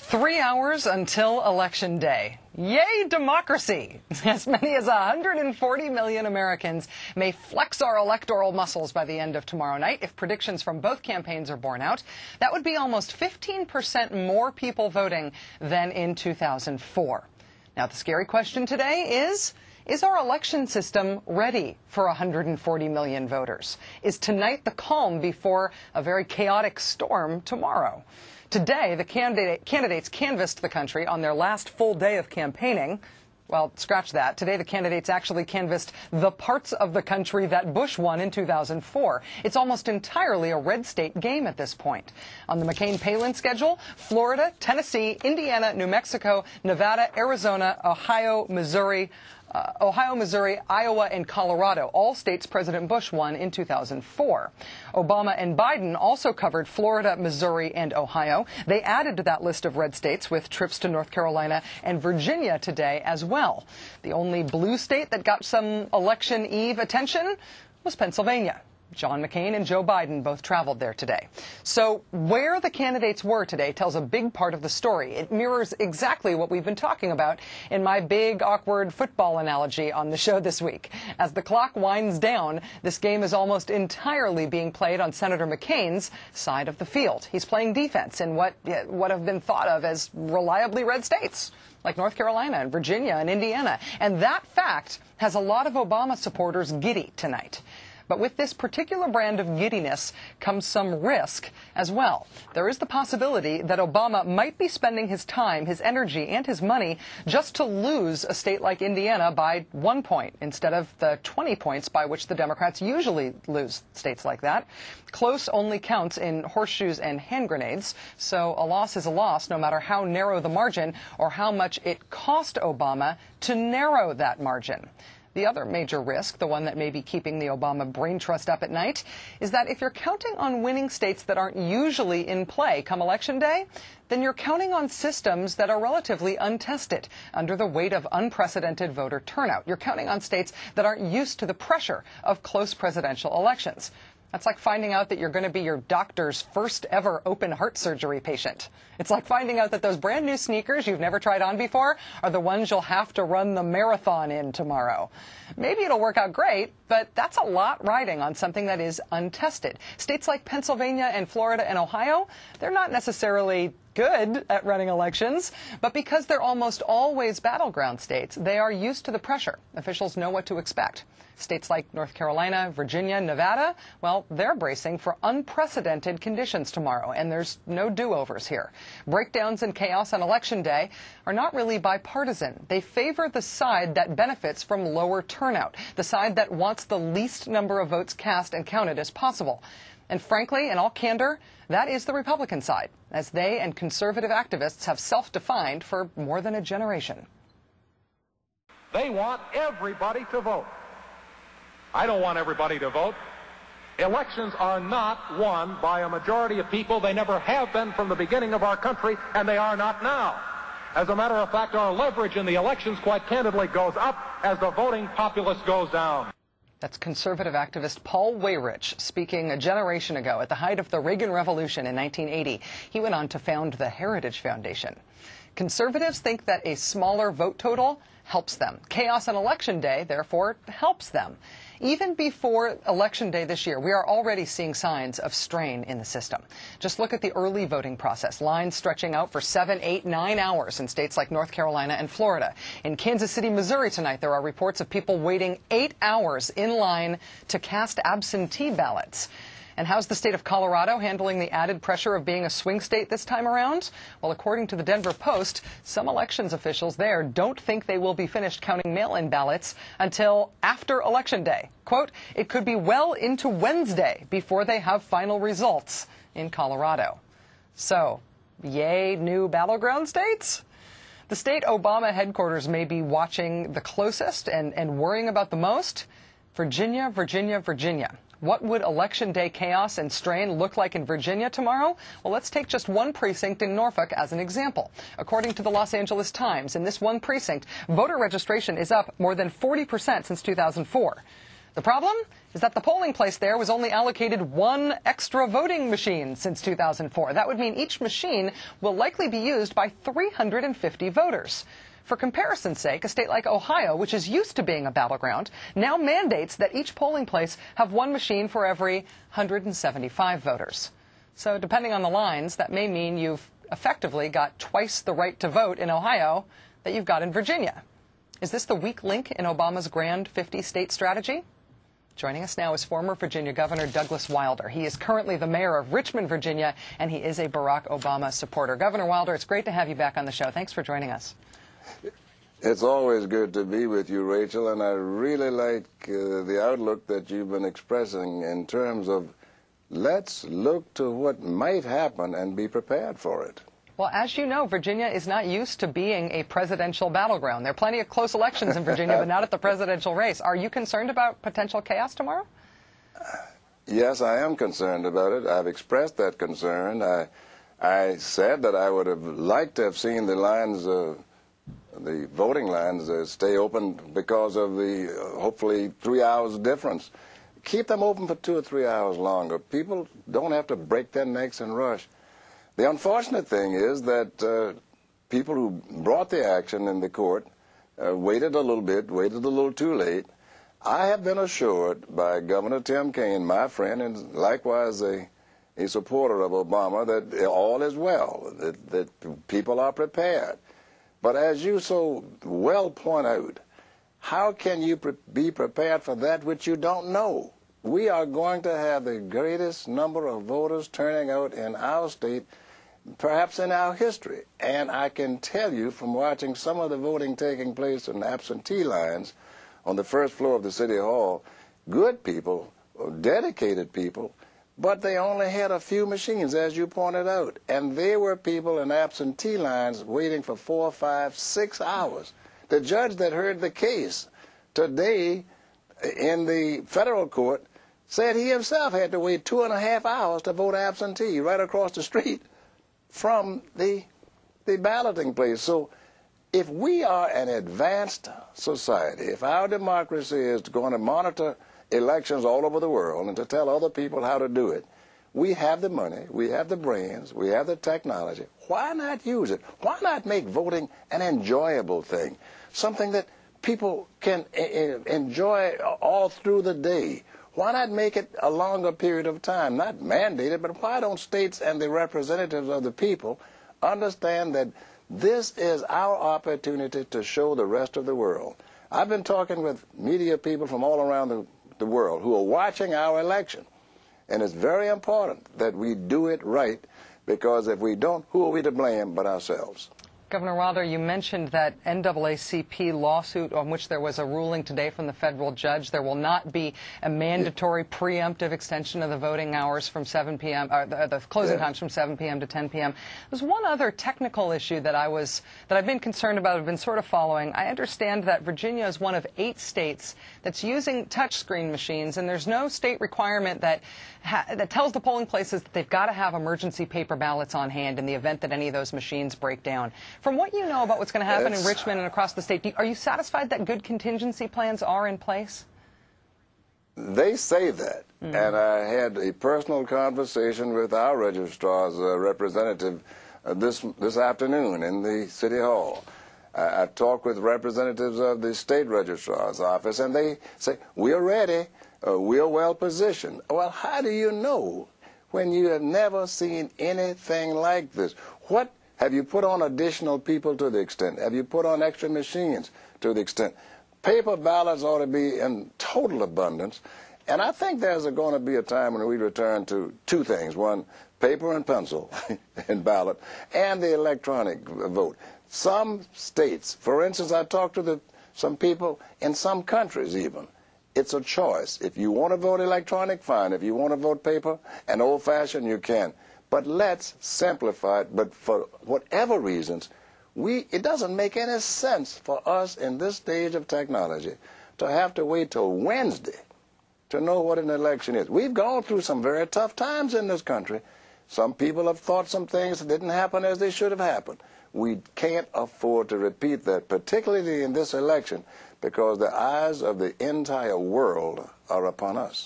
3 hours until Election Day. Yay, democracy! As many as 140 million Americans may flex our electoral muscles by the end of tomorrow night if predictions from both campaigns are borne out. That would be almost 15% more people voting than in 2004. Now, the scary question today is our election system ready for 140 million voters? Is tonight the calm before a very chaotic storm tomorrow? Today, the candidates canvassed the country on their last full day of campaigning. Well, scratch that. Today, the candidates actually canvassed the parts of the country that Bush won in 2004. It's almost entirely a red state game at this point. On the McCain-Palin schedule, Florida, Tennessee, Indiana, New Mexico, Nevada, Arizona, Ohio, Missouri, Iowa, and Colorado, all states President Bush won in 2004. Obama and Biden also covered Florida, Missouri, and Ohio. They added to that list of red states with trips to North Carolina and Virginia today as well. The only blue state that got some election eve attention was Pennsylvania. John McCain and Joe Biden both traveled there today. So where the candidates were today tells a big part of the story. It mirrors exactly what we've been talking about in my big, awkward football analogy on the show this week. As the clock winds down, this game is almost entirely being played on Senator McCain's side of the field. He's playing defense in what have been thought of as reliably red states, like North Carolina and Virginia and Indiana. And that fact has a lot of Obama supporters giddy tonight. But with this particular brand of giddiness comes some risk as well. There is the possibility that Obama might be spending his time, his energy, and his money just to lose a state like Indiana by 1 point instead of the 20 points by which the Democrats usually lose states like that. Close only counts in horseshoes and hand grenades, so a loss is a loss no matter how narrow the margin or how much it cost Obama to narrow that margin. The other major risk, the one that may be keeping the Obama brain trust up at night, is that if you're counting on winning states that aren't usually in play come Election Day, then you're counting on systems that are relatively untested under the weight of unprecedented voter turnout. You're counting on states that aren't used to the pressure of close presidential elections. That's like finding out that you're going to be your doctor's first ever open heart surgery patient. It's like finding out that those brand new sneakers you've never tried on before are the ones you'll have to run the marathon in tomorrow. Maybe it'll work out great, but that's a lot riding on something that is untested. States like Pennsylvania and Florida and Ohio, they're not necessarily good at running elections, but because they're almost always battleground states, they are used to the pressure. Officials know what to expect. States like North Carolina, Virginia, Nevada, well, they're bracing for unprecedented conditions tomorrow, and there's no do-overs here. Breakdowns and chaos on Election Day are not really bipartisan. They favor the side that benefits from lower turnout, the side that wants the least number of votes cast and counted as possible. And frankly, in all candor, that is the Republican side, as they and conservative activists have self-defined for more than a generation. They want everybody to vote. I don't want everybody to vote. Elections are not won by a majority of people. They never have been from the beginning of our country, and they are not now. As a matter of fact, our leverage in the elections, quite candidly, goes up as the voting populace goes down. That's conservative activist Paul Weyrich speaking a generation ago at the height of the Reagan Revolution in 1980. He went on to found the Heritage Foundation. Conservatives think that a smaller vote total helps them. Chaos on Election Day, therefore, helps them. Even before Election Day this year, we are already seeing signs of strain in the system. Just look at the early voting process. Lines stretching out for 7, 8, 9 hours in states like North Carolina and Florida. In Kansas City, Missouri tonight, there are reports of people waiting 8 hours in line to cast absentee ballots. And how's the state of Colorado handling the added pressure of being a swing state this time around? Well, according to the Denver Post, some elections officials there don't think they will be finished counting mail-in ballots until after Election Day. Quote, it could be well into Wednesday before they have final results in Colorado. So, yay, new battleground states? The state Obama headquarters may be watching the closest and worrying about the most. Virginia, Virginia, Virginia. What would Election Day chaos and strain look like in Virginia tomorrow? Well, let's take just one precinct in Norfolk as an example. According to the Los Angeles Times, in this one precinct, voter registration is up more than 40% since 2004. The problem is that the polling place there was only allocated one extra voting machine since 2004. That would mean each machine will likely be used by 350 voters. For comparison's sake, a state like Ohio, which is used to being a battleground, now mandates that each polling place have one machine for every 175 voters. So depending on the lines, that may mean you've effectively got twice the right to vote in Ohio that you've got in Virginia. Is this the weak link in Obama's grand 50-state strategy? Joining us now is former Virginia Governor Douglas Wilder. He is currently the mayor of Richmond, Virginia, and he is a Barack Obama supporter. Governor Wilder, it's great to have you back on the show. Thanks for joining us. It's always good to be with you, Rachel, and I really like the outlook that you've been expressing in terms of let's look to what might happen and be prepared for it. Well, as you know, Virginia is not used to being a presidential battleground. There are plenty of close elections in Virginia, but not at the presidential race. Are you concerned about potential chaos tomorrow? Yes, I am concerned about it. I've expressed that concern. I said that I would have liked to have seen the lines, the voting lines, stay open because of the hopefully 3 hours difference. Keep them open for 2 or 3 hours longer. People don't have to break their necks and rush. The unfortunate thing is that people who brought the action in the court waited a little bit, waited a little too late. I have been assured by Governor Tim Kaine, my friend, and likewise a supporter of Obama, that all is well, that people are prepared. But as you so well point out, how can you be prepared for that which you don't know? We are going to have the greatest number of voters turning out in our state perhaps in our history. And I can tell you from watching some of the voting taking place in absentee lines on the first floor of the City Hall, good people, dedicated people, but they only had a few machines, as you pointed out. And there were people in absentee lines waiting for 4, 5, 6 hours. The judge that heard the case today in the federal court said he himself had to wait 2.5 hours to vote absentee right across the street from the balloting place. So if we are an advanced society, if our democracy is going to monitor elections all over the world and to tell other people how to do it, we have the money, we have the brains, we have the technology. Why not use it? Why not make voting an enjoyable thing, something that people can enjoy all through the day? Why not make it a longer period of time? Not mandated, but why don't states and the representatives of the people understand that this is our opportunity to show the rest of the world? I've been talking with media people from all around the world who are watching our election, and it's very important that we do it right, because if we don't, who are we to blame but ourselves? Governor Wilder, you mentioned that NAACP lawsuit on which there was a ruling today from the federal judge. There will not be a mandatory preemptive extension of the voting hours from 7 p.m., or the closing times from 7 p.m. to 10 p.m. There's one other technical issue that I've been concerned about, I've been sort of following. I understand that Virginia is one of 8 states that's using touchscreen machines, and there's no state requirement that tells the polling places that they've got to have emergency paper ballots on hand in the event that any of those machines break down. From what you know about what's going to happen in Richmond and across the state, are you satisfied that good contingency plans are in place? They say that, and I had a personal conversation with our registrar's representative this afternoon in the City Hall. I talked with representatives of the state registrar's office, and they say, we're ready, we're well positioned. Well, how do you know when you have never seen anything like this? What have you put on additional people to the extent? Have you put on extra machines to the extent? Paper ballots ought to be in total abundance. And I think there's going to be a time when we return to 2 things. One, paper and pencil and ballot, and the electronic vote. Some states, for instance, I talked to some people in some countries even. It's a choice. If you want to vote electronic, fine. If you want to vote paper and old-fashioned, you can. But let's simplify it. But for whatever reasons, it doesn't make any sense for us in this stage of technology to have to wait till Wednesday to know what an election is. We've gone through some very tough times in this country. Some people have thought some things that didn't happen as they should have happened. We can't afford to repeat that, particularly in this election, because the eyes of the entire world are upon us.